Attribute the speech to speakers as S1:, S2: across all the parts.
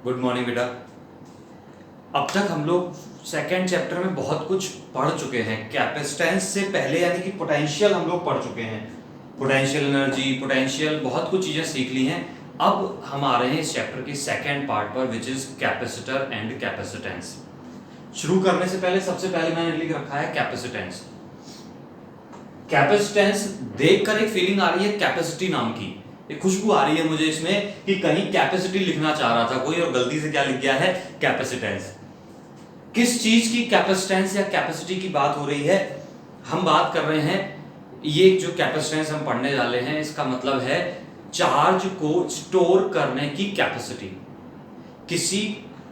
S1: Good morning बेटा। अब तक हम लोग सेकेंड चैप्टर में बहुत कुछ पढ़ चुके हैं। कैपेसिटेंस से पहले यानी कि पोटेंशियल हम लोग पढ़ चुके हैं, पोटेंशियल एनर्जी, पोटेंशियल, बहुत कुछ चीज़ें सीख ली हैं। अब हम आ रहे हैं इस चैप्टर के सेकेंड पार्ट पर, which is capacitor and capacitance. शुरू करने से पहले सबसे पहले मैंने लिख रखा है कैपेसिटेंस। कैपेसिटेंस देखकर एक फीलिंग आ रही है कैपेसिटी नाम की, एक खुशबू आ रही है मुझे इसमें कि कहीं कैपेसिटी लिखना चाह रहा था कोई और गलती से क्या लिख गया है, कैपेसिटेंस। किस चीज की कैपेसिटेंस या कैपेसिटी की बात हो रही है? हम बात कर रहे हैं, ये जो कैपेसिटेंस हम पढ़ने वाले हैं इसका मतलब है चार्ज को स्टोर करने की कैपेसिटी। किसी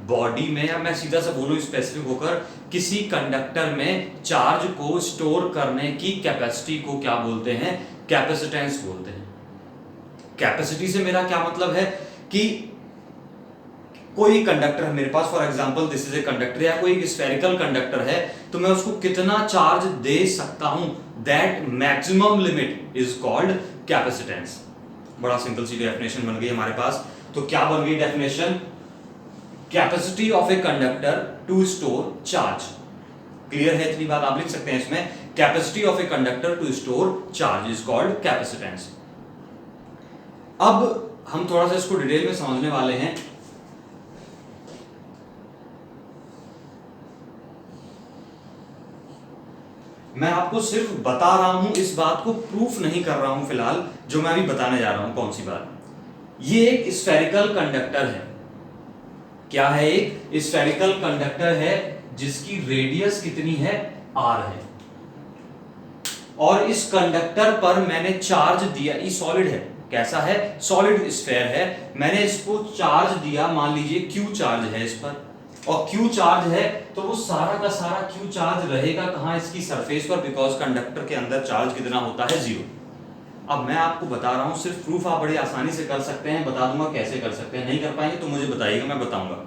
S1: बॉडी में, या मैं सीधा सा बोलूं स्पेसिफिक होकर, किसी कंडक्टर में चार्ज को स्टोर करने की कैपेसिटी को क्या बोलते हैं? कैपेसिटेंस बोलते हैं। कैपेसिटी से मेरा क्या मतलब है कि कोई कंडक्टर है मेरे पास, for example this is a conductor, या कोई स्फेरिकल कंडक्टर है, तो मैं उसको कितना चार्ज दे सकता हूं, that maximum limit is called capacitance. बड़ा सिंपल सी डेफिनेशन बन गई हमारे पास। तो क्या बन गई definition? Capacity of a conductor to store charge. Clear है इतनी बात? आप लिख सकते हैं इसमें, capacity of a conductor to store charge is called capacitance. अब हम थोड़ा सा इसको डिटेल में समझने वाले हैं। मैं आपको सिर्फ बता रहा हूं, इस बात को प्रूफ नहीं कर रहा हूं फिलहाल, जो मैं अभी बताने जा रहा हूं। कौन सी बात? ये एक स्फेरिकल कंडक्टर है। क्या है? एक स्फेरिकल कंडक्टर है जिसकी रेडियस कितनी है? r है। और इस कंडक्टर पर मैंने चार्ज दिया, ये सॉलिड है। कैसा है? सॉलिड स्फेयर है। मैंने इसको चार्ज दिया, मान लीजिए Q चार्ज है इस पर, और Q चार्ज है तो वो सारा का सारा Q चार्ज रहेगा कहां? इसकी सरफेस पर, बिकॉज कंडक्टर के अंदर चार्ज कितना होता है? 0। अब मैं आपको बता रहा हूं, सिर्फ प्रूफ आप बड़ी आसानी से कर सकते हैं, बता दूंगा कैसे कर सकते हैं। नहीं कर पाएंगे तो मुझे बताइएगा, मैं बताऊंगा।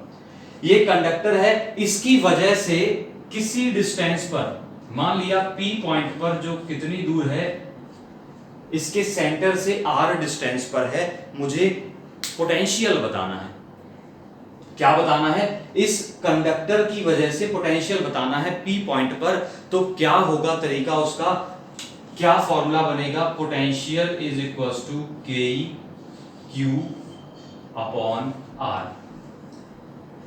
S1: ये कंडक्टर है, इसकी वजह से किसी डिस्टेंस पर, मान लिया P पॉइंट पर, जो कितनी दूर है, इसके सेंटर से R डिस्टेंस पर है, मुझे पोटेंशियल बताना है। क्या बताना है? इस कंडक्टर की वजह से पोटेंशियल बताना है P पॉइंट पर। तो क्या होगा तरीका उसका? क्या फॉर्मूला बनेगा? पोटेंशियल इज इक्वल टू के क्यू अपॉन आर।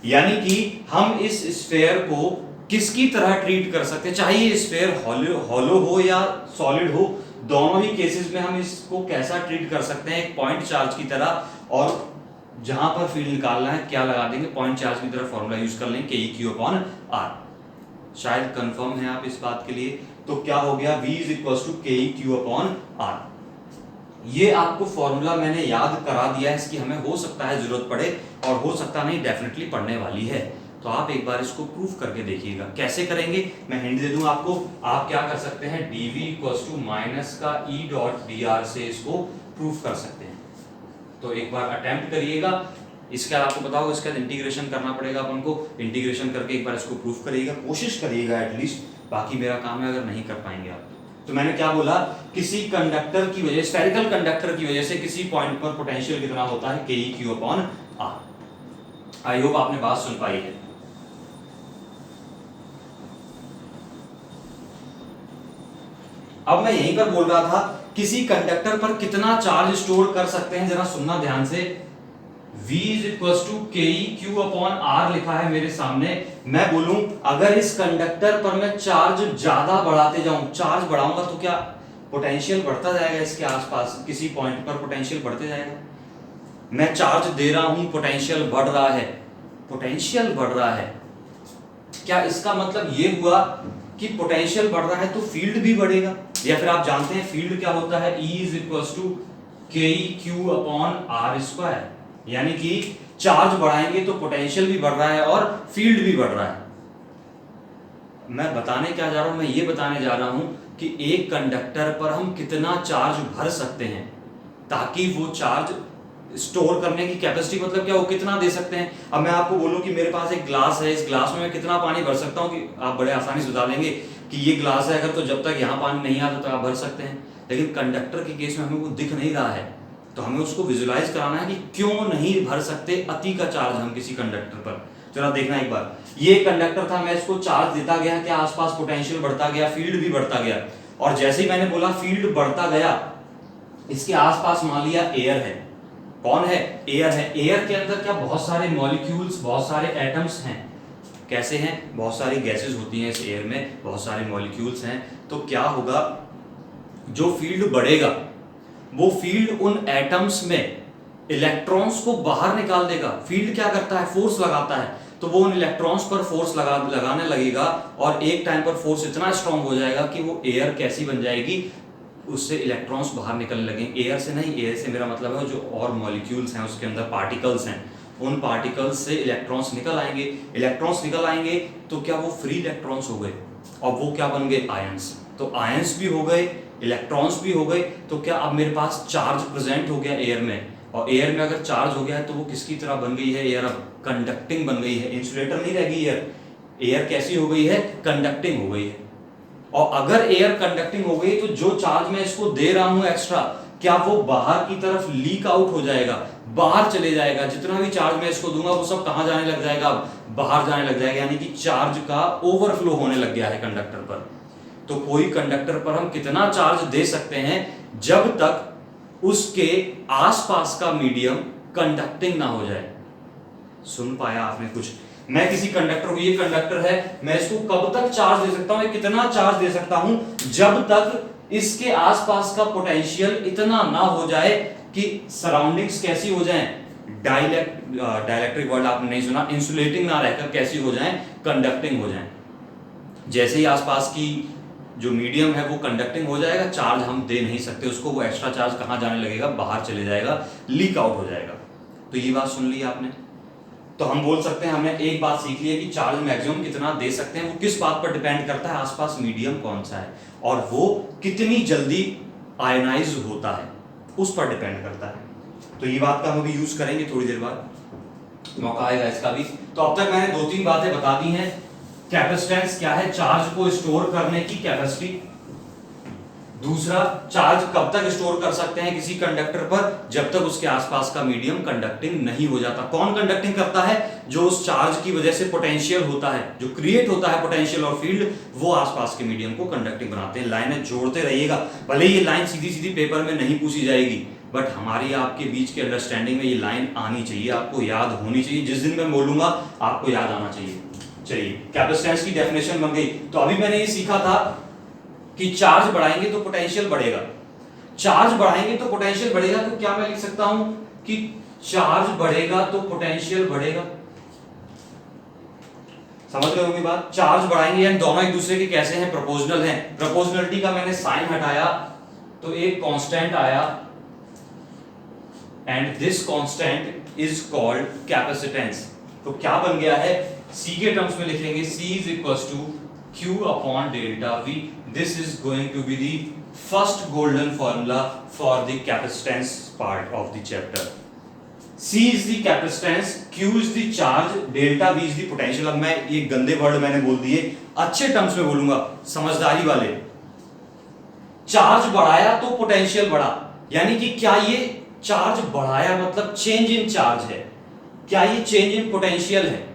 S1: यानी कि हम इस स्फेयर को किसकी तरह ट्रीट कर सकते हैं, चाहे ये स्फेयर हॉलो हो या सॉलिड हो, दोनों ही केसेस में हम इसको कैसा ट्रीट कर सकते हैं? एक पॉइंट चार्ज की तरह। और जहां पर फील्ड निकालना है क्या लगा देंगे? पॉइंट चार्ज की तरह फॉर्मूला यूज कर लेंगे, के क्यू अपॉन आर। शायद कंफर्म है आप इस बात के लिए? तो क्या हो गया? V इज इक्वल टू के क्यू अपॉन आर। ये आपको फॉर्मूला मैंने याद करा दिया है, इसकी हमें हो सकता है जरूरत पड़े और हो सकता नहीं, डेफिनेटली पढ़ने वाली है। तो आप एक बार इसको प्रूफ करके देखिएगा। कैसे करेंगे मैं हिंट दे दूं आपको। आप क्या कर सकते हैं? dv इक्वल्स टू माइनस का e डॉट dr से इसको प्रूफ कर सकते हैं। तो एक बार अटेम्प्ट करिएगा। इसके बाद आपको पता होगा इसका इंटीग्रेशन करना पड़ेगा अपन को। इंटीग्रेशन करके एक बार इसको प्रूफ करिएगा, कोशिश करिएगा एटलीस्ट। बाकी मेरा काम है अगर नहीं कर पाएंगे आप। तो मैंने क्या बोला? किसी कंडक्टर की वजह, स्फेरिकल कंडक्टर की वजह से किसी पॉइंट पर पोटेंशियल कितना होता है? K Q upon R. I hope आपने बात सुन पाई है। अब मैं यहीं पर बोल रहा था, किसी कंडक्टर पर कितना चार्ज स्टोर कर सकते हैं, जरा सुनना ध्यान से। V इज इक्वल टू के क्यू अपॉन आर लिखा है मेरे सामने। मैं बोलूं अगर इस कंडक्टर पर मैं चार्ज ज्यादा बढ़ाते जाऊं, चार्ज बढ़ाऊंगा तो क्या पोटेंशियल बढ़ता जाएगा? इसके आसपास किसी पॉइंट पर पोटेंशियल बढ़ते जाएगा। मैं चार्ज दे रहा हूं, पोटेंशियल बढ़ रहा है, पोटेंशियल बढ़ रहा है। क्या इसका मतलब ये हुआ कि पोटेंशियल बढ़ रहा है तो फील्ड भी बढ़ेगा? या फिर आप जानते हैं फील्ड क्या होता है? E इज इक्वल टू के क्यू अपॉन आर स्क्वायर। यानी कि चार्ज बढ़ाएंगे तो पोटेंशियल भी बढ़ रहा है और फील्ड भी बढ़ रहा है। मैं बताने क्या जा रहा हूं? मैं ये बताने जा रहा हूं कि एक कंडक्टर पर हम कितना चार्ज भर सकते हैं ताकि वो चार्ज स्टोर करने की कैपेसिटी, मतलब क्या, वो कितना दे सकते हैं। अब मैं आपको बोलूं कि मेरे पास एक ग्लास है, इस ग्लास में मैं कितना पानी भर सकता हूं, कि आप बड़े आसानी से बता देंगे कि ये ग्लास है, अगर तो जब तक यहां पानी नहीं आता तो आप भर सकते हैं। लेकिन कंडक्टर के केस में हमें वो दिख नहीं रहा है। तो हमें उसको विजुलाइज कराना है कि क्यों नहीं भर सकते अति का चार्ज हम किसी कंडक्टर पर। चलो देखना एक बार, ये कंडक्टर था, मैं इसको चार्ज देता गया, क्या आसपास पोटेंशियल बढ़ता गया, फील्ड भी बढ़ता गया, और जैसे ही मैंने बोला फील्ड बढ़ता गया, इसके आसपास मान लिया एयर है। कौन है? एयर है। एयर के अंदर क्या बहुत सारे मॉलिक्यूल्स, बहुत सारे एटम्स हैं। कैसे हैं? बहुत सारी गैसेस होती हैं इस एयर में, बहुत सारे मॉलिक्यूल्स हैं। तो क्या होगा, जो फील्ड बढ़ेगा वो फील्ड उन एटम्स में इलेक्ट्रॉन्स को बाहर निकाल देगा। फील्ड क्या करता है? फोर्स लगाता है, तो वो उन इलेक्ट्रॉन्स पर फोर्स लगाने लगेगा, और एक टाइम पर फोर्स इतना स्ट्रांग हो जाएगा कि वो एयर कैसी बन जाएगी, उससे इलेक्ट्रॉन्स बाहर निकलने लगेंगे। एयर से नहीं, एयर से मेरा मतलब है जो और मॉलिक्यूल्स हैं उसके अंदर पार्टिकल्स हैं, उन पार्टिकल्स से इलेक्ट्रॉन्स निकल आएंगे। इलेक्ट्रॉन्स निकल आएंगे तो क्या वो फ्री इलेक्ट्रॉन्स हो गए, और वो क्या बन गए? आयंस। तो आयंस भी हो गए, इलेक्ट्रॉन्स भी हो गए, तो क्या अब मेरे पास चार्ज प्रेजेंट हो गया एयर में, और एयर में अगर चार्ज हो गया है तो वो किसकी तरह बन गई है? एयर अब कंडक्टिंग बन गई है, इंसुलेटर नहीं रह गई एयर। एयर कैसी हो गई है? कंडक्टिंग हो गई है। और अगर एयर कंडक्टिंग हो गई तो जो चार्ज मैं इसको दे रहा हूं एक्स्ट्रा, क्या वो बाहर की तरफ लीक आउट हो जाएगा, बाहर चले जाएगा? जितना भी चार्ज मैं इसको दूंगा वो सब कहां जाने लग जाएगा? बाहर जाने लग जाएगा, यानी कि चार्ज का ओवरफ्लो होने लग गया है कंडक्टर पर। तो कोई कंडक्टर पर हम कितना चार्ज दे सकते हैं जब तक उसके आसपास का मीडियम कंडक्टिंग ना हो जाए। सुन पाया आपने कुछ? मैं किसी कंडक्टर को, ये कंडक्टर है, मैं इसको कब तक चार्ज दे सकता हूं, कितना चार्ज दे सकता हूं, जब तक इसके आसपास का पोटेंशियल इतना ना हो जाए कि सराउंडिंग्स कैसी हो जाएं, डाइलेक्ट्रिक वर्ड आपने नहीं सुना, इंसुलेटिंग ना रहकर कैसी हो जाएं, कंडक्टिंग हो जाएं। जैसे ही आसपास की जो मीडियम है वो कंडक्टिंग हो जाएगा, चार्ज हम दे नहीं सकते उसको, वो एक्स्ट्रा चार्ज कहां जाने लगेगा? बाहर चले जाएगा, लीक आउट हो जाएगा। तो ये बात सुन ली आपने। तो हम बोल सकते हैं, हमने एक बात सीख ली है कि चार्ज मैक्सिमम कितना दे सकते हैं वो किस बात पर डिपेंड करता है? आसपास मीडियम कौन सा है और वो कितनी जल्दी आयनाइज होता है, उस पर डिपेंड करता है। तो ये बात का हम अभी यूज करेंगे, थोड़ी देर बाद मौका आएगा इसका भी। तो अब तक मैंने 2-3 बातें बता दी हैं। कैपेसिटेंस क्या है? चार्ज को स्टोर करने की कैपेसिटी। दूसरा, चार्ज कब तक स्टोर कर सकते हैं किसी कंडक्टर पर? जब तक उसके आसपास का मीडियम कंडक्टिंग नहीं हो जाता। कौन कंडक्टिंग करता है? जो उस चार्ज की वजह से पोटेंशियल होता है, जो क्रिएट होता है पोटेंशियल और फील्ड, वो आसपास के मीडियम को कंडक्टिंग बनाते हैं। लाइनें जोड़ते रहिएगा, भले ये लाइन सीधी सीधी पेपर में नहीं पूछी जाएगी, बट हमारी आपके बीच के अंडरस्टैंडिंग में ये लाइन आनी चाहिए, आपको याद होनी चाहिए। जिस दिन मैं बोलूंगा आपको याद आना चाहिए। चलिए, कैपेसिटेंस की डेफिनेशन बन गई। तो अभी मैंने ये सीखा था कि चार्ज बढ़ाएंगे तो पोटेंशियल बढ़ेगा, चार्ज बढ़ाएंगे तो पोटेंशियल बढ़ेगा। तो क्या मैं लिख सकता हूं कि चार्ज बढ़ेगा तो पोटेंशियल बढ़ेगा? समझ गए होंगे बात? चार्ज बढ़ाएंगे यानी दोनों एक दूसरे के कैसे हैं? प्रोपोर्शनल हैं। प्रोपोर्शनलिटी का मैंने साइन हटाया तो एक कांस्टेंट आया, and this constant is called capacitance. तो क्या बन गया है? C के टर्म्स में लिख लेंगे, C is equals to Q upon delta V. This is going to be the first golden formula for the capacitance part of the chapter. C is the capacitance, Q is the charge, delta V is the potential. अब मैं ये गंदे word मैंने बोल दिए, अच्छे terms में बोलूंगा, समझदारी वाले। चार्ज बढ़ाया तो पोटेंशियल बढ़ा, यानी कि क्या ये चार्ज बढ़ाया मतलब चेंज इन चार्ज है? क्या ये चेंज इन पोटेंशियल है?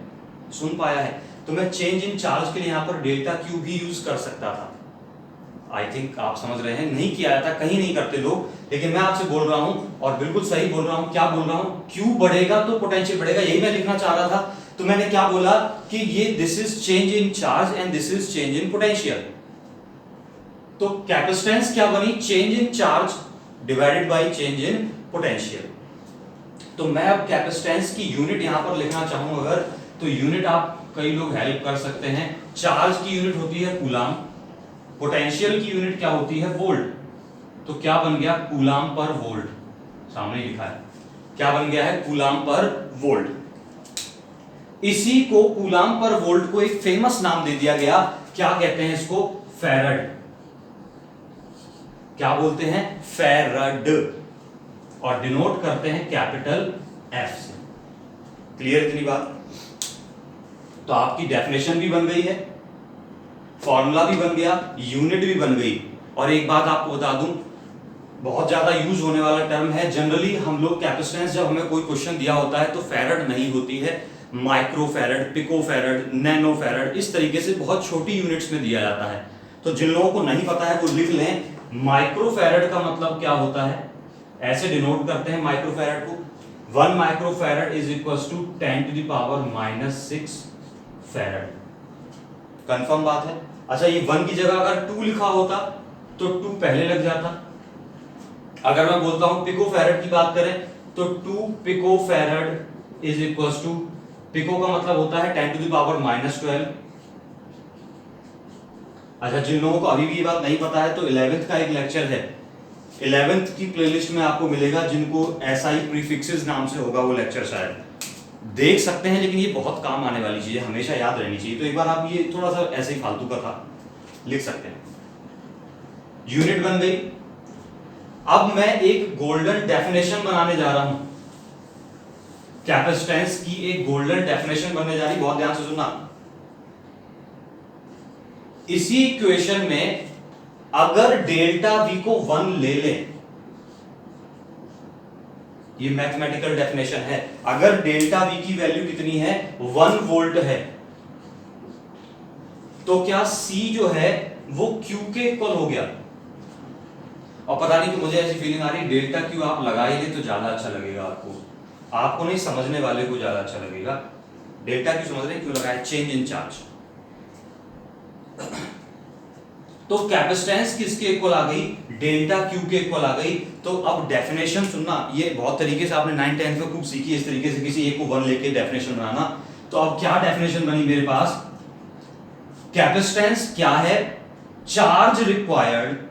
S1: सुन पाया है? तो मैं चेंज इन चार्ज के लिए यहां पर डेल्टा क्यू भी यूज कर सकता था। आई थिंक आप समझ रहे हैं। नहीं किया था, कहीं नहीं करते लोग, लेकिन मैं आपसे बोल रहा हूं और बिल्कुल सही बोल रहा हूं। क्या बोल रहा हूं? क्यू बढ़ेगा तो पोटेंशियल बढ़ेगा, यही मैं लिखना चाह रहा था। तो मैंने क्या बोला कि ये this is change in charge and this is change in potential. तो कैपेसिटेंस क्या बनी? Change in charge divided by change in potential. तो मैं अब कैपेसिटेंस की यूनिट यहां पर लिखना चाहूं अगर, तो यूनिट आप कई लोग हेल्प कर सकते हैं। चार्ज की यूनिट होती है कूलाम, पोटेंशियल की यूनिट क्या होती है? वोल्ट। तो क्या बन गया? कूलाम पर वोल्ट। सामने लिखा है, क्या बन गया है? कूलाम पर वोल्ट। इसी को कूलाम पर वोल्ट को एक फेमस नाम दे दिया गया, क्या कहते हैं इसको? फैरड। क्या बोलते हैं? फैरड। और डिनोट करते हैं कैपिटल एफ से। क्लियर इतनी बात? तो आपकी डेफिनेशन भी बन गई है, फॉर्मूला भी बन गया, यूनिट भी बन गई। और एक बात आपको बता दूं, बहुत ज्यादा यूज होने वाला टर्म है। जनरली हम लोग कैपेसिटेंस, जब हमें कोई क्वेश्चन दिया होता है तो फैरड नहीं होती है, micro farad, pico farad, nano farad, इस तरीके से बहुत छोटी यूनिट्स में दिया जाता है। तो जिन लोगों को नहीं पता है वो लिख लें, माइक्रो फैरड का मतलब क्या होता है, ऐसे डिनोट करते हैं माइक्रो फैरड को, 1 micro farad is equal to 10⁻⁻⁶ farad. Confirm बात है। अच्छा, ये 1 की जगह अगर 2 लिखा होता तो 2 पहले लग जाता। अगर मैं बोलता हूं पिको फैरड की बात करें तो 2 pico farad is equal to, pico का मतलब होता है 10⁻⁻12। अच्छा, जिन लोगों को अभी भी ये बात नहीं पता है तो 11th का एक लेक्चर है, 11th की प्लेलिस्ट में आपको मिलेगा, जिनको SI प्रीफिक्सेस नाम से होगा वो लेक्चर शायद देख सकते हैं। लेकिन ये बहुत काम आने वाली चीज है, हमेशा याद रहनी चाहिए। तो एक बार आप ये थोड़ा सा ऐसे ही फालतू का था लिख सकते हैं। यूनिट बन गई। अब मैं एक गोल्डन डेफिनेशन बनाने जा रहा हूं, कैपेसिटेंस की एक गोल्डन डेफिनेशन बनने जा रही, बहुत ध्यान से सुनना। इसी इक्वेशन में अगर डेल्टा V को 1 ले लें, ये मैथमेटिकल डेफिनेशन है, अगर डेल्टा V की वैल्यू कितनी है, 1 वोल्ट है, तो क्या C जो है वो Q के इक्वल हो गया। और पता नहीं कि मुझे ऐसी फीलिंग आ रही है डेल्टा Q आप लगा ही ले तो ज्यादा अच्छा लगेगा आपको नहीं, समझने वाले को ज्यादा अच्छा लगेगा। डेल्टा Q समझ रहे क्यों लगाया, चेंज इन चार्ज। तो कैपेसिटेंस किसके इक्वल आ गई, डेल्टा Q के इक्वल आ गई। तो अब डेफिनेशन सुनना, ये बहुत तरीके से आपने 9th 10th में खूब सीखी है, इस तरीके से किसी एक को 1 लेके डेफिनेशन बनाना। तो अब क्या डेफिनेशन बनी मेरे पास, कैपेसिटेंस क्या है, charge required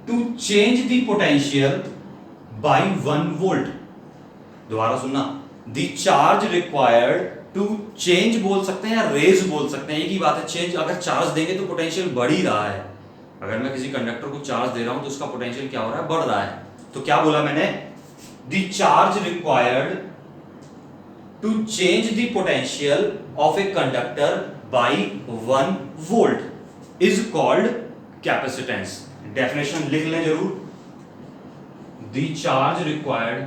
S1: to change the potential by 1 volt. दोबारा सुनना, the charge required to change बोल सकते हैं या रेज बोल सकते हैं, एक ही बात है। चेंज, अगर चार्ज देंगे तो पोटेंशियल बढ़ ही रहा है। अगर मैं किसी कंडक्टर को चार्ज दे रहा हूं तो उसका पोटेंशियल क्या हो रहा है, बढ़ रहा है। तो क्या बोला मैंने, the charge required to change the potential of a conductor by 1 volt is called capacitance. Definition लिख लें जरूर, the charge required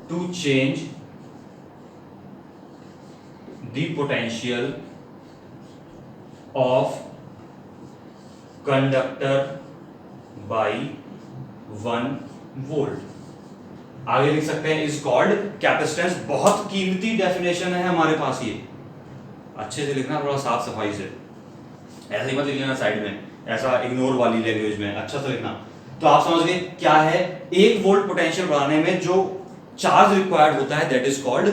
S1: to change the potential of conductor by 1 volt। आगे लिख सकते हैं इज कॉल्ड कैपेसिटेंस। बहुत कीमती डेफिनेशन है हमारे पास, ये अच्छे से लिखना, थोड़ा साफ सफाई से, ऐसे ही मत लिख लेना साइड में, ऐसा इग्नोर वाली लैंग्वेज में, अच्छा से लिखना। तो आप समझ गए क्या है, 1 वोल्ट पोटेंशियल बढ़ाने में जो चार्ज रिक्वायर्ड होता है दैट इज कॉल्ड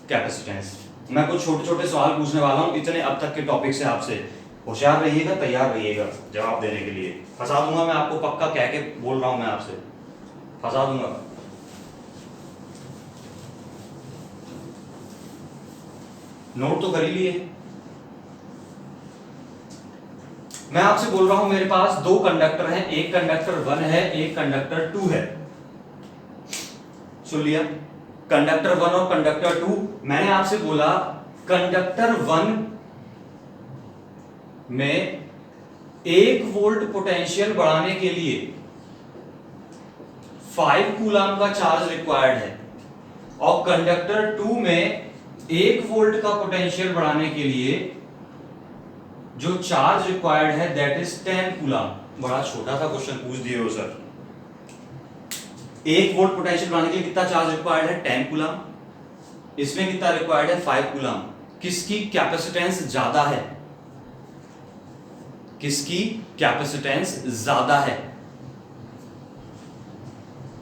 S1: कैपेसिटेंस। मैं कुछ छोटे छोटे सवाल पूछने वाला हूं इतने अब तक के टॉपिक से, आपसे होशियार रहिएगा, तैयार रहिएगा जवाब देने के लिए। फंसा दूंगा मैं आपको, पक्का कह के बोल रहा हूं, मैं आपसे फंसा दूंगा। नोट तो कर ही लिए। मैं आपसे बोल रहा हूं मेरे पास 2 कंडक्टर हैं, एक कंडक्टर 1 है, एक कंडक्टर 2 है। सुन लिया, कंडक्टर 1 और कंडक्टर 2। मैंने आपसे बोला कंडक्टर 1 में 1 वोल्ट पोटेंशियल बढ़ाने के लिए 5 कूलम का चार्ज रिक्वायर्ड है, और कंडक्टर 2 में 1 वोल्ट का पोटेंशियल बढ़ाने के लिए जो चार्ज रिक्वायर्ड है दैट इज 10 कूलम। बड़ा छोटा सा क्वेश्चन पूछ दिए हो सर। 1 वोल्ट पोटेंशियल बढ़ाने के लिए कितना चार्ज रिक्वायर्ड है, 10 कूलम। इसमें कितना रिक्वायर्ड है, 5 कूलम। किसकी कैपेसिटेंस ज्यादा है, किसकी कैपेसिटेंस ज्यादा है।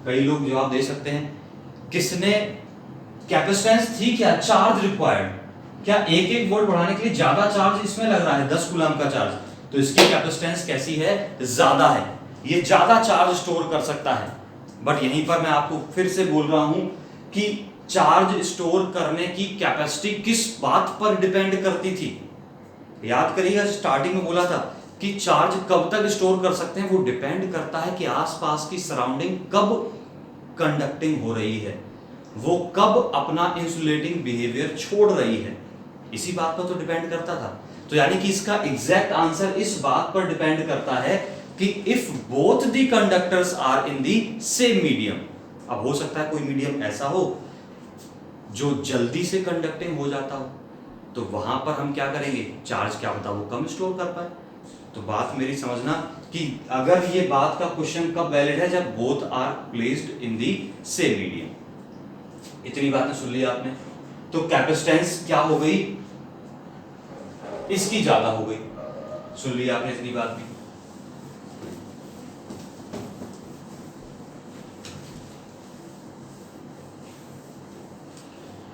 S1: कई लोग जवाब दे सकते हैं, किसने कैपेसिटेंस थी क्या, चार्ज रिक्वायर्ड, क्या 1 वोल्ट बढ़ाने के लिए ज्यादा चार्ज इसमें लग रहा है, 10 कूलम का चार्ज, तो इसकी कैपेसिटेंस कैसी है, ज्यादा है, ये ज्यादा चार्ज स्टोर कर सकता है। बट यहीं पर मैं आपको फिर से बोल रहा हूं कि चार्ज स्टोर करने की कैपेसिटी किस बात पर डिपेंड करती थी, याद करिएगा स्टार्टिंग में बोला था कि चार्ज कब तक स्टोर कर सकते हैं, वो डिपेंड करता है कि आसपास की सराउंडिंग कब कंडक्टिंग हो रही है, वो कब अपना इंसुलेटिंग बिहेवियर छोड़ रही है, इसी बात पर तो डिपेंड करता था। तो यानी कि इसका एग्जैक्ट आंसर इस बात पर डिपेंड करता है कि if both the conductors are in the same medium. अब हो सकता है कोई मीडियम ऐसा हो जो जल्दी से कंडक्टिंग हो जाता हो, तो वहां पर हम क्या करेंगे, चार्ज क्या होता है वो कम स्टोर कर पाए। तो बात मेरी समझना कि अगर ये बात का क्वेश्चन कब वैलिड है, जब both are placed in the same medium. इतनी बातें सुन ली आपने, तो कैपेसिटेंस क्या हो गई, इसकी ज्यादा हो गई। सुन लिया आपने इतनी बात भी।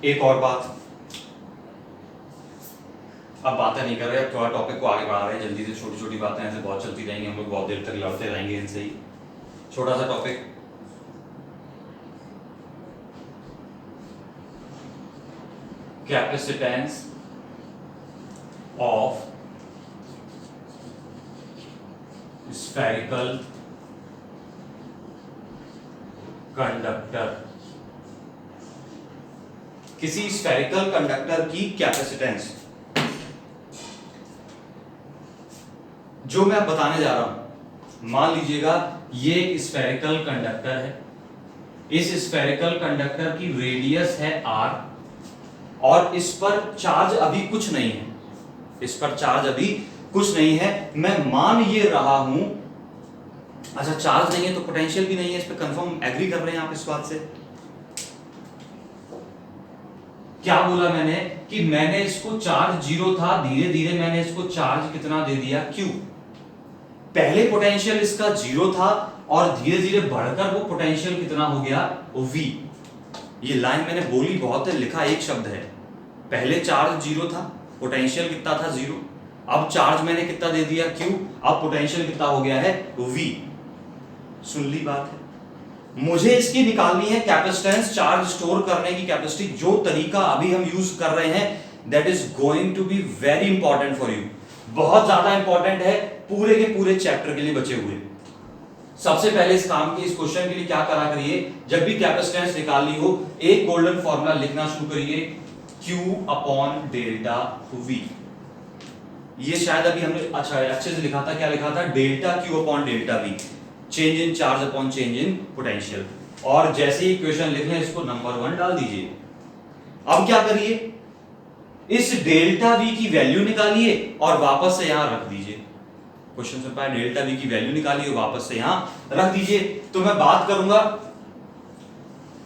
S1: एक और बात, अब बातें नहीं कर रहे, अब थोड़ा टॉपिक को आगे बढ़ा रहे हैं जल्दी से। छोटी छोटी बातें ऐसे बहुत चलती रहेंगी, हम लोग बहुत देर तक लड़ते रहेंगे इनसे ही। छोटा सा topic, capacitance of spherical conductor. किसी स्फेरिकल कंडक्टर की कैपेसिटेंस, जो मैं बताने जा रहा हूं, मान लीजिएगा ये स्फेरिकल कंडक्टर है, इस स्फेरिकल कंडक्टर की रेडियस है r और इस पर चार्ज अभी कुछ नहीं है, इस पर चार्ज अभी कुछ नहीं है। मैं मान ये रहा हूं, अच्छा चार्ज नहीं है तो पोटेंशियल भी नहीं है, इस पे कंफर्म एग्री कर रहे हैं आप इस बात से? क्या बोला मैंने कि मैंने इसको चार्ज जीरो था, धीरे धीरे मैंने इसको चार्ज कितना दे दिया, Q। पहले पोटेंशियल इसका जीरो था और धीरे धीरे बढ़कर वो पोटेंशियल कितना हो गया, V। ये लाइन मैंने बोली बहुत है, लिखा एक शब्द है। पहले चार्ज जीरो था, पोटेंशियल कितना था, जीरो। अब चार्ज मैंने कितना दे दिया, Q। अब पोटेंशियल कितना हो गया है, V। सुन ली बात है। मुझे इसकी निकालनी है कैपेसिटेंस, चार्ज स्टोर करने की कैपेसिटी। जो तरीका अभी हम यूज कर रहे हैं that is going to be very important for you, बहुत ज्यादा इंपॉर्टेंट है पूरे के पूरे चैप्टर के लिए बचे हुए। सबसे पहले इस काम के, इस क्वेश्चन के लिए क्या करा करिए, जब भी कैपेसिटेंस निकालनी हो एक गोल्डन फॉर्मूला लिखना शुरू करिए, Q अपॉन डेल्टा V। ये शायद अभी हमने अच्छा अच्छे से लिखा था, क्या लिखा था, delta Q upon delta V, change in charge upon change in potential. और जैसे ही इक्वेशन लिख लें इसको नंबर 1 डाल दीजिए। अब क्या करिए, इस डेल्टा V की वैल्यू निकालिए और वापस से यहां रख दीजिए। क्वेश्चन से पहले डेल्टा V की वैल्यू निकालिए और वापस से यहां रख दीजिए। तो मैं बात करूंगा,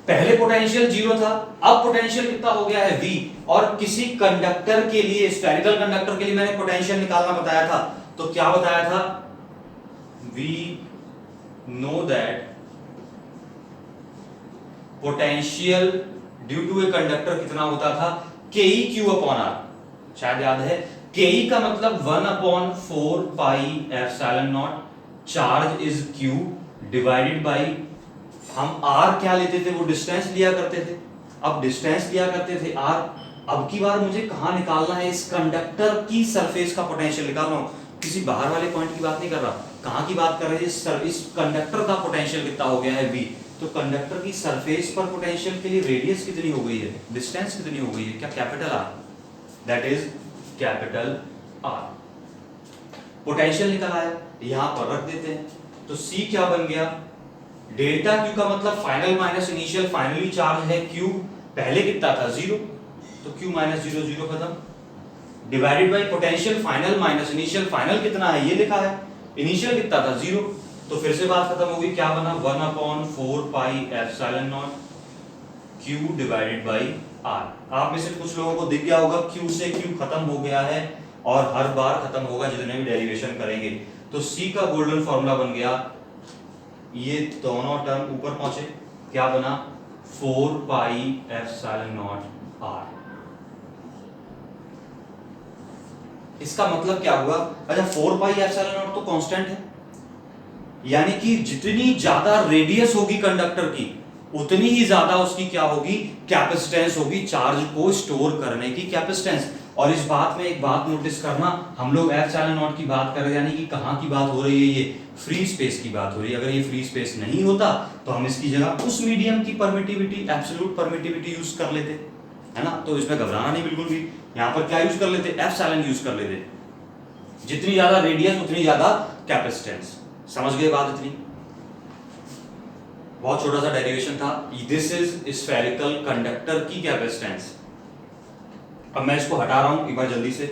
S1: पहले पोटेंशियल जीरो था, अब पोटेंशियल कितना हो गया है, V। और किसी कंडक्टर के लिए, स्फेरिकल कंडक्टर के लिए मैंने पोटेंशियल निकालना बताया था, तो क्या बताया था, V know that potential due to a conductor कितना होता था, Ke Q upon R। शायद याद है, Ke का मतलब 1 upon 4 pi epsilon naught, charge is Q divided by, हम R क्या लेते थे, वो डिस्टेंस लिया करते थे। अब डिस्टेंस लिया करते थे R, अब की बार मुझे कहां निकालना है, इस कंडक्टर की सरफेस का पोटेंशियल निकाल रहा हूं, किसी बाहर वाले पॉइंट की बात नहीं कर रहा। कहां की बात कर रहे हैं, इस कंडक्टर का पोटेंशियल कितना हो गया है, V। तो कंडक्टर की सरफेस पर पोटेंशियल के लिए रेडियस कितनी हो गई है, डिस्टेंस कितनी हो गई है, क्या, capital R, that is capital R। Potential निकल आया, यहां पर रख देते हैं। तो C क्या बन गया, डेल्टा Q का मतलब final minus initial, finally charge है Q, पहले कितना था, जीरो, तो Q माइनस जीरो, जीरो खत्म, divided by potential, final minus initial, final कितना है ये लिखा है, इनिशियल कितना था, जीरो। तो फिर से बात खत्म होगी, क्या बना, 1 upon 4 pi epsilon not Q divided by R। आप में से कुछ लोगों को दिख गया होगा Q से Q खत्म हो गया है और हर बार खत्म होगा जितने भी डेरिवेशन करेंगे। तो C का गोल्डन फॉर्मूला बन गया, ये दोनों टर्म ऊपर पहुंचे, क्या बना, 4 पाई एप्सिलॉन नॉट R। इसका मतलब क्या हुआ, अच्छा 4 पाई एप्सिलॉन नॉट तो कांस्टेंट है, यानी कि जितनी ज्यादा रेडियस होगी कंडक्टर की उतनी ही ज्यादा उसकी क्या होगी, कैपेसिटेंस होगी, चार्ज को स्टोर करने की कैपेसिटेंस। और इस बात में एक बात नोटिस करना, हम लोग एप्सिलॉन नॉट की बात कर रहे हैं, यानी कि कहां की बात हो रही है, ये फ्री स्पेस की बात हो रही है। अगर ये फ्री स्पेस नहीं होता तो हम इसकी जगह उस मीडियम की परमिटिविटी, एब्सोल्यूट परमिटिविटी यूज कर लेते, है ना। तो इसमें घबराना नहीं बिल्कुल भी, यहां पर क्या यूज कर लेते, एप्सिलॉन यूज कर लेते। जितनी ज्यादा रेडियस उतनी ज्यादा कैपेसिटेंस। समझ गए बात इतनी? बहुत छोटा सा डेरिवेशन था। दिस इज स्फेरिकल कंडक्टर की कैपेसिटेंस। अब मैं इसको हटा रहा हूं एक बार जल्दी से।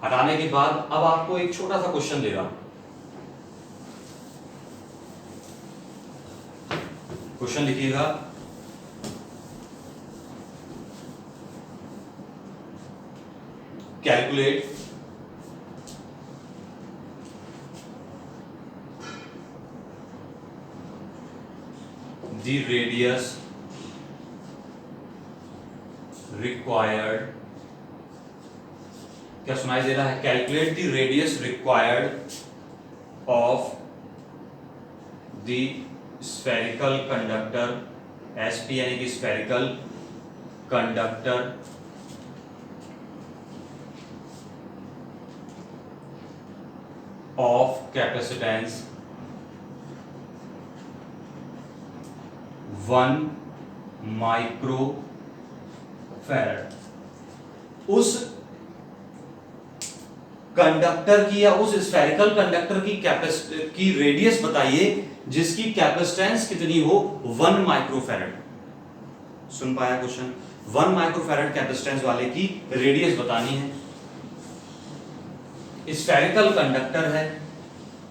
S1: हटाने के बाद अब आपको एक छोटा सा क्वेश्चन दे रहा हूं। क्वेश्चन लिखिएगा, कैलकुलेट the radius required, क्या सुनाई दे रहा है? Calculate the radius required of the spherical conductor, SP यानी कि spherical conductor of capacitance 1 microfarad. उस कंडक्टर की या उस स्फेरिकल कंडक्टर की रेडियस बताइए जिसकी कैपेसिटेंस कितनी हो? 1 माइक्रोफैरड। सुन पाया क्वेश्चन? 1 माइक्रोफैरड कैपेसिटेंस वाले की रेडियस बतानी है। स्फेरिकल कंडक्टर है,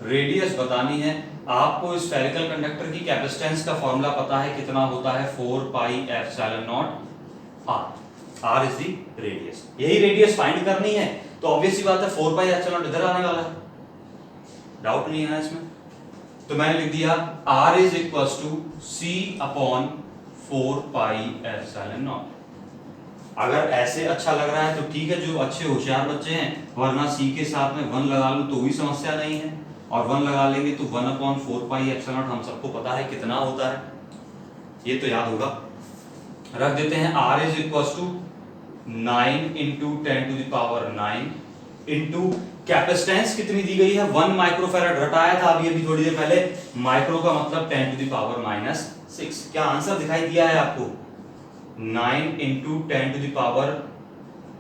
S1: रेडियस बतानी है आपको। स्फेरिकल कंडक्टर की कैपेसिटेंस का फॉर्मूला पता है, कितना होता है? 4 pi epsilon nought R. R is the radius. यही रेडियस फाइंड करनी है, तो ऑब्वियस सी बात है 4 पाई एप्सिलॉन नॉट इधर आने वाला है, डाउट नहीं है इसमें। तो मैंने लिख दिया R is equal to C upon 4 pi epsilon nought. अगर ऐसे अच्छा लग रहा है तो ठीक है, जो अच्छे होशियार बच्चे हैं, वरना सी के साथ में 1 लगा लूं तो भी समस्या नहीं है, और 1 लगा लेंगे तो 1 अपॉन 4 पाई एप्सिलॉन नॉट हम सबको पता है कितना होता है, ये तो याद होगा। रख देते हैं r is equal to 9 into 10 to the power 9 into capacitance कितनी दी गई है? 1 माइक्रोफैरड। रटाया था अभी थोड़ी देर पहले, माइक्रो का मतलब 10 टू द पावर -6। क्या आंसर दिखाई दिया है आपको? 9 into 10 to the power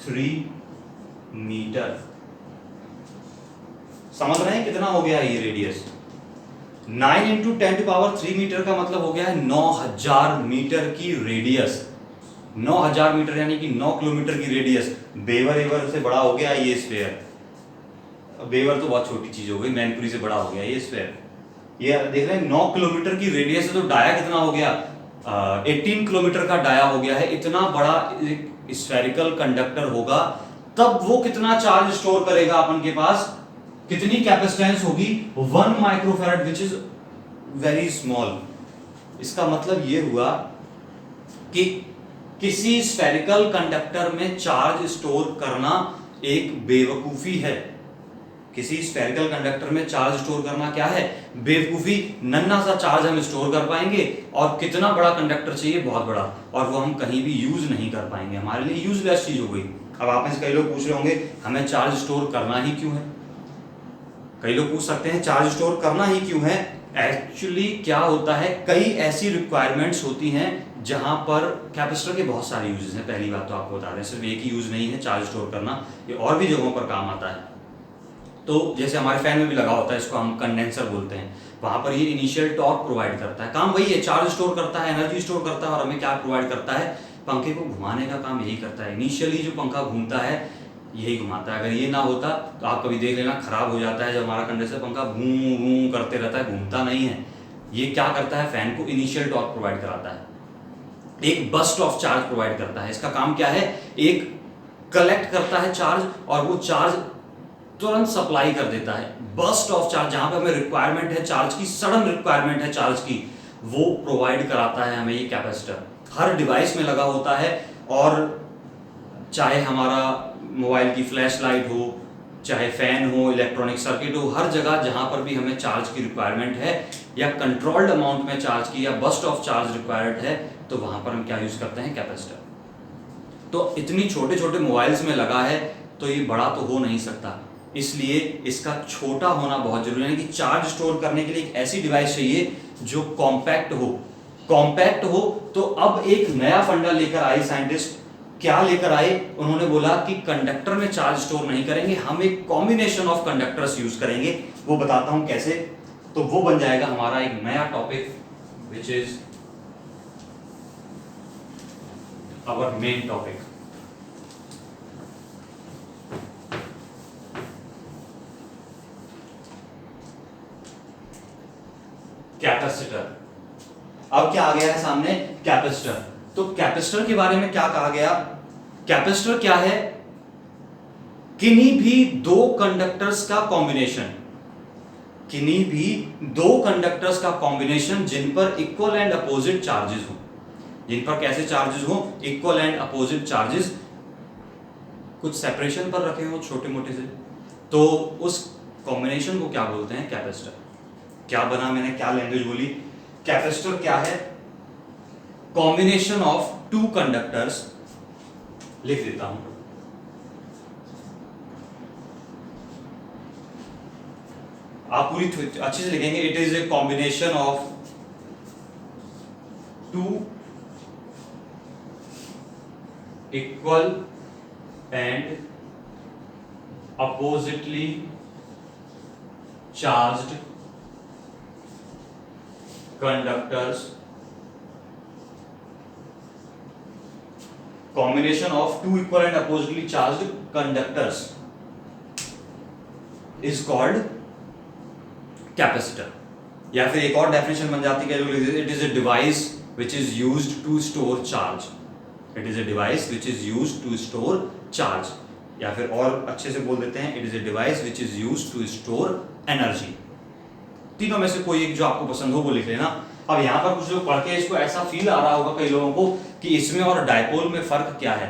S1: 3 metre. समझ रहे हैं कितना हो गया ये रेडियस? 9 इंटू 10 टू पावर 3 मीटर का मतलब हो गया है 9000 मीटर की रेडियस। 9000 मीटर यानी कि 9 किलोमीटर की रेडियस। बेवर एवर से बड़ा हो गया ये स्फीयर। बेवर तो बहुत छोटी चीज हो गई, मैनपुरी से बड़ा हो गया ये स्फीयर। ये देख रहे हैं 9 किलोमीटर की रेडियस है, तो डाया कितना हो गया? 18 किलोमीटर का डाया हो गया है। इतना बड़ा स्फेरिकल कंडक्टर होगा तब वो कितना चार्ज स्टोर करेगा अपन के पास? कितनी कैपेसिटेंस होगी? 1 microfarad, which is very small. इसका मतलब ये हुआ कि किसी स्फेरिकल कंडक्टर में चार्ज स्टोर करना एक बेवकूफी है। किसी स्फेरिकल कंडक्टर में चार्ज स्टोर करना क्या है? बेवकूफी। नन्हा सा चार्ज हम स्टोर कर पाएंगे, और कितना बड़ा कंडक्टर चाहिए? बहुत बड़ा, और वो हम कहीं भी यूज नहीं कर पाएंगे, हमारे लिए यूजलेस चीज हो गई। अब आप में से कई लोग पूछ रहे होंगे हमें चार्ज स्टोर करना ही क्यों है? कई लोग पूछ सकते हैं चार्ज स्टोर करना ही क्यों है? एक्चुअली क्या होता है, कई ऐसी रिक्वायरमेंट्स होती हैं जहां पर कैपेसिटर के बहुत सारे यूजेस हैं। पहली बात तो आपको बता दें, सिर्फ एक ही यूज नहीं है चार्ज स्टोर करना, ये और भी जगहों पर काम आता है। तो जैसे हमारे फैन में भी लगा होता है, इसको हम कंडेंसर बोलते हैं, वहां पर ये इनिशियल टॉर्क प्रोवाइड करता है। काम वही है, चार्ज स्टोर करता है, एनर्जी स्टोर करता है, और हमें क्या प्रोवाइड करता है? पंखे को घुमाने का काम यही करता है। इनिशियली जो पंखा घूमता है यही घुमाता है। अगर ये ना होता तो आप कभी देख लेना खराब हो जाता है, जब हमारा कंडेंसर पंखा घूम घूम करते रहता है, घूमता नहीं है। ये क्या करता है? फैन को इनिशियल टॉर्क प्रोवाइड कराता है, एक बस्ट ऑफ चार्ज प्रोवाइड करता है। इसका काम क्या है? एक कलेक्ट करता है चार्ज, और वो चार्ज तुरंत सप्लाई कर देता है। बस्ट ऑफ चार्ज, जहां पे हमें रिक्वायरमेंट है चार्ज की, सडन रिक्वायरमेंट है चार्ज की, वो प्रोवाइड कराता है हमें ये कैपेसिटर। हर डिवाइस में लगा होता है, और चाहे हमारा मोबाइल की फ्लैश लाइट हो, चाहे फैन हो, इलेक्ट्रॉनिक सर्किट हो, हर जगह जहां पर भी हमें चार्ज की रिक्वायरमेंट है, या कंट्रोल्ड अमाउंट में चार्ज की, या बस्ट ऑफ चार्ज रिक्वायर्ड है, तो वहां पर हम क्या यूज करते हैं? कैपेसिटर। तो इतनी छोटे छोटे मोबाइल्स में लगा है, तो ये बड़ा तो हो नहीं सकता, इसलिए इसका छोटा होना बहुत जरूरी है। कि चार्ज स्टोर करने के लिए एक ऐसी डिवाइस चाहिए जो कॉम्पैक्ट हो। कॉम्पैक्ट हो तो अब एक नया फंडा लेकर आई साइंटिस्ट, क्या लेकर आए? उन्होंने बोला कि कंडक्टर में चार्ज स्टोर नहीं करेंगे, हम एक कॉम्बिनेशन ऑफ कंडक्टर्स यूज करेंगे। वो बताता हूं कैसे। तो वो बन जाएगा हमारा एक नया topic which is our main topic. Capacitor. अब क्या आ गया है सामने? कैपेसिटर। तो कैपेसिटर के बारे में क्या कहा गया? कैपेसिटर क्या है? किन्हीं भी दो कंडक्टर्स का कॉम्बिनेशन, किन्हीं भी दो कंडक्टर्स का कॉम्बिनेशन जिन पर इक्वल एंड अपोजिट चार्जेस हो। जिन पर कैसे चार्जेस हो? इक्वल एंड अपोजिट चार्जेस, कुछ सेपरेशन पर रखे हो छोटे मोटे से, तो उस कॉम्बिनेशन को क्या बोलते हैं? कैपेसिटर। क्या बना? मैंने क्या लैंग्वेज बोली? कैपेसिटर क्या है? Combination of two conductors. लिख देता हूं, आप पूरी अच्छे से लिखेंगे। It is a combination of two equal and oppositely charged conductors, combination of two equal and oppositely charged conductors is called capacitor। या फिर एक और डेफिनेशन बन जाती है, it is a device which is used to store charge. It is a device which is used to store charge, या फिर और अच्छे से बोल देते हैं, it is a device which is used to store energy. तीनों में से कोई एक जो आपको पसंद हो वो लिख लेना। अब यहाँ पर कुछ लोग पढ़ के इसको ऐसा फील आ रहा होगा कई लोगों को कि इसमें और डायपोल में फर्क क्या है।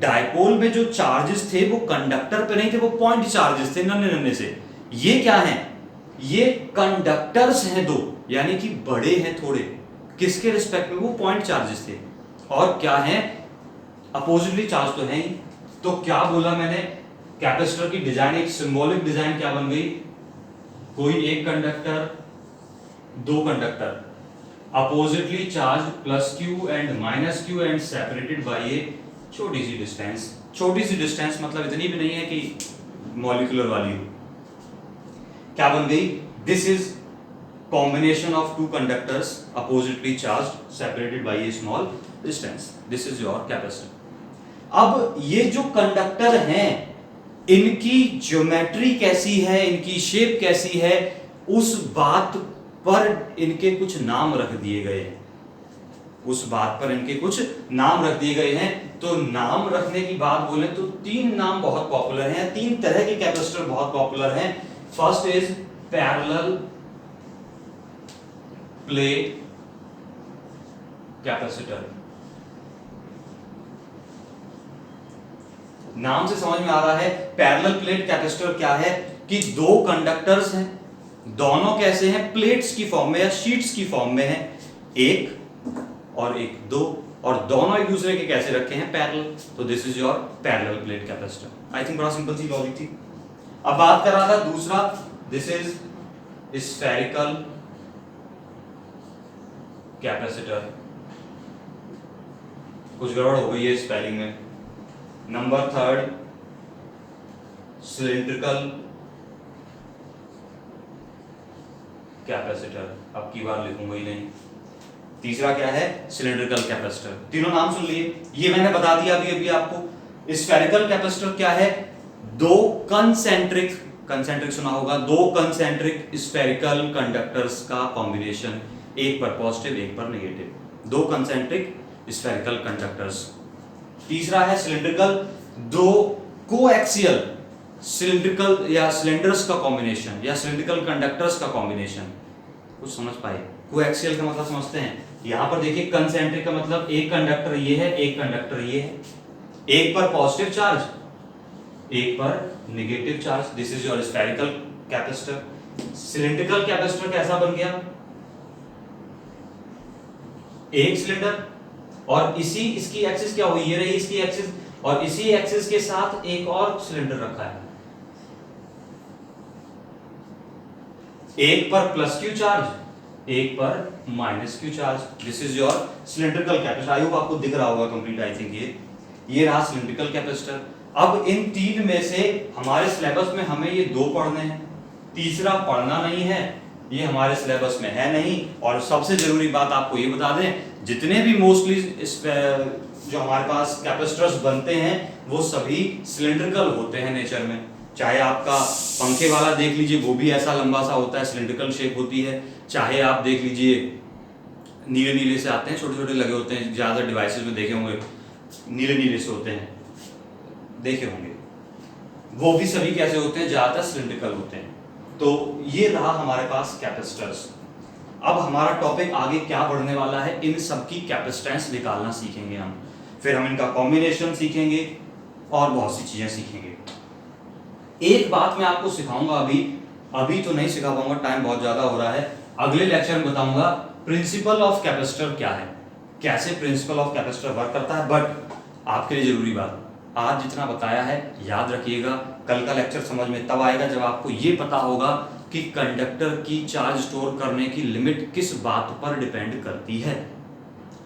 S1: डायपोल में जो चार्जेस थे वो कंडक्टर पे नहीं थे, वो पॉइंट चार्जेस थे नन्हे नन्हे से। ये क्या है? ये कंडक्टर्स हैं दो, यानी कि बड़े हैं थोड़े। किसके रिस्पेक्ट में? वो पॉइंट चार्जेस थे। और क्या है? अपोजिटली चार्ज तो है ही। तो क्या बोला मैंने? कैपेसिटर की डिजाइन, एक सिंबॉलिक डिजाइन क्या बन गई? कोई एक कंडक्टर, दो conductor oppositely charge plus q and minus q and separated by a छोटी सी डिस्टेंस। छोटी सी डिस्टेंस मतलब इतनी भी नहीं है कि मॉलिक्यूलर वाली हो। क्या बन गई? This is combination of two conductors oppositely charge separated by A small distance. This is your capacitor. अब ये जो कंडक्टर हैं, इनकी ज्योमेट्री कैसी है, इनकी शेप कैसी है, उस बात पर इनके कुछ नाम रख दिए गए हैं। उस बात पर इनके कुछ नाम रख दिए गए हैं। तो नाम रखने की बात बोले तो तीन नाम बहुत पॉपुलर हैं, तीन तरह के कैपेसिटर बहुत पॉपुलर हैं। First is parallel plate capacitor. नाम से समझ में आ रहा है पैरेलल प्लेट कैपेसिटर क्या है कि दो कंडक्टर्स हैं, दोनों कैसे हैं? प्लेट्स की फॉर्म में या शीट्स की फॉर्म में हैं, एक और एक दो, और दोनों एक दूसरे के कैसे रखे हैं? पैरेलल। तो this is your parallel plate capacitor. I think बड़ा सिंपल सी लॉजिक थी। अब बात कर रहा था दूसरा, दिस इज स्फेरिकल कैपेसिटर। कुछ गड़बड़ हो गई है स्पेलिंग में। नंबर थर्ड सिलिंड्रिकल कैपेसिटर, अब की बार लिखूंगा ही नहीं। तीसरा क्या है? Cylindrical capacitor. तीनों नाम सुन लिए, ये मैंने बता दिया अभी अभी आपको। स्फेरिकल कैपेसिटर क्या है? दो कंसेंट्रिक, कंसेंट्रिक सुना होगा, दो कंसेंट्रिक स्फेरिकल कंडक्टर्स का कॉम्बिनेशन, एक पर पॉजिटिव एक पर नेगेटिव, दो कंसेंट्रिक स्फेरिकल कंडक्टर्स। तीसरा है सिलिंड्रिकल, दो कोएक्सियल सिलिंड्रिकल या सिलेंडर्स का कॉम्बिनेशन या सिलिंड्रिकल कंडक्टर्स का कॉम्बिनेशन। कुछ समझ पाए? कोएक्सियल का मतलब समझते हैं। यहां पर देखिए कंसेंट्रिक का मतलब एक कंडक्टर ये है, एक कंडक्टर ये है, एक पर पॉजिटिव चार्ज एक पर negative charge. This is your spherical capacitor. Cylindrical capacitor कैसा बन गया? एक सिलेंडर और इसी इसकी एक्सिस क्या हुई? ये रही इसकी एक्सिस, और इसी एक्सिस के साथ एक और सिलेंडर रखा है, एक पर प्लस क्यू चार्ज एक पर minus Q charge. This is your cylindrical capacitor. I hope आपको दिख रहा होगा कंप्लीट। आई थिंक ये ये रहा सिलिंड्रिकल कैपेसिटर। अब इन तीन में से हमारे सिलेबस में हमें ये दो पढ़ने हैं, तीसरा पढ़ना नहीं है, ये हमारे सिलेबस में है नहीं। और सबसे जरूरी बात आपको ये बता दें, जितने भी मोस्टली जो हमारे पास कैपेसिटर्स बनते हैं वो सभी सिलिंड्रिकल होते हैं नेचर में। चाहे आपका पंखे वाला देख लीजिए, वो भी ऐसा लंबा सा होता है, सिलिंड्रिकल शेप होती है। चाहे आप देख लीजिए नीले नीले से आते हैं, छोटे छोटे लगे होते हैं, ज़्यादा डिवाइसेस में देखे होंगे नीले नीले से होते हैं, देखे होंगे, वो भी सभी कैसे होते हैं, ज़्यादातर सिलिंड्रिकल होते हैं। तो ये रहा हमारे पास कैपेसिटर्स। अब हमारा टॉपिक आगे क्या बढ़ने वाला है, इन सब की कैपेसिटेंस निकालना सीखेंगे हम, फिर हम इनका कॉम्बिनेशन सीखेंगे और बहुत सी चीजें सीखेंगे। एक बात मैं आपको सिखाऊंगा, अभी तो नहीं सिखा पाऊंगा, टाइम बहुत ज्यादा हो रहा है, अगले लेक्चर में बताऊंगा प्रिंसिपल ऑफ कैपेसिटर क्या है, कैसे प्रिंसिपल ऑफ कैपेसिटर वर्क करता है। बट आपके लिए जरूरी बात, आज जितना बताया है याद रखिएगा, कल का लेक्चर समझ में तब आएगा जब आपको ये पता होगा कि कंडक्टर की चार्ज स्टोर करने की लिमिट किस बात पर डिपेंड करती है।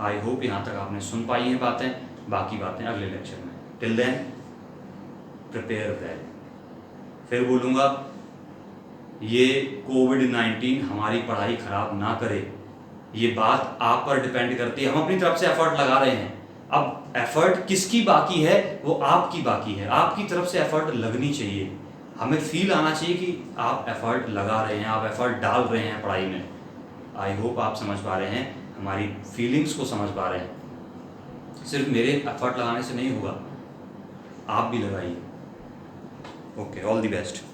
S1: आई होप यहाँ तक आपने सुन पाई हैं बातें, बाकी बातें अगले लेक्चर में। Till then prepare well. फिर बोलूँगा, ये कोविड-19 हमारी पढ़ाई खराब ना करे, ये बात आप पर डिपेंड करती है। हम अपनी तरफ से एफर्ट लगा रहे हैं, अब एफर्ट किसकी बाकी है, वो आपकी बाकी है। आपकी तरफ से एफर्ट लगनी चाहिए, हमें फील आना चाहिए कि आप एफर्ट लगा रहे हैं, आप एफर्ट डाल रहे हैं पढ़ाई में। आई होप आप समझ पा रहे हैं, हमारी फीलिंग्स को समझ पा रहे हैं। सिर्फ मेरे एफर्ट लगाने से नहीं होगा, आप भी लगाइए। Okay, all the best.